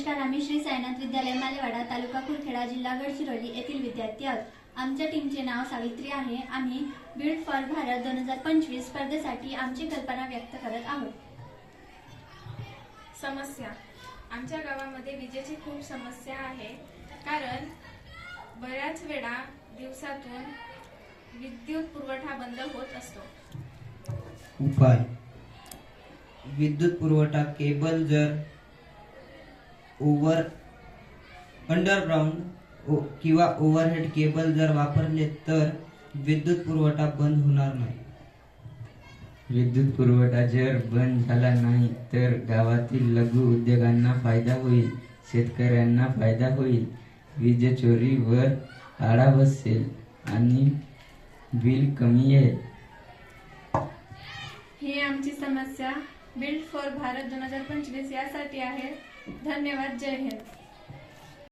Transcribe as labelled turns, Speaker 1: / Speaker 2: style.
Speaker 1: नमस्कार, आम्ही श्री साईनाथ विद्यालय मालेवाडा, तालुका कुरखेडा, जिल्हा गडचिरोली येथील विद्यार्थी आहोत. आमच्या टीमचे नाव सावित्री आहे. आम्ही बिल्ड फॉर भारत 2025 स्पर्धेसाठी आमची कल्पना व्यक्त करत आहोत.
Speaker 2: समस्या. आमच्या गावामध्ये विजेची खूप समस्या आहे, कारण बऱ्याच वेळा दिवसातून विद्युत पुरवठा बंद होत असतो.
Speaker 3: उपाय. विद्युत पुरवठा केबल जर अंडरग्राउंड किंवा ओव्हरहेड केबल जर वापरले तर विद्युत पुरवठा बंद होणार नाही.
Speaker 4: विद्युत पुरवठा जर बंद झाला नाही तर गावातील लघु उद्योगांना फायदा होईल, शेतकऱ्यांना फायदा होईल, वीज चोरीवर आळा बसेल आणि बिल कमी येईल.
Speaker 2: ही आमची समस्या बिल्ड फॉर भारत 2025 यासाठी आहे. धन्यवाद. जय हिंद.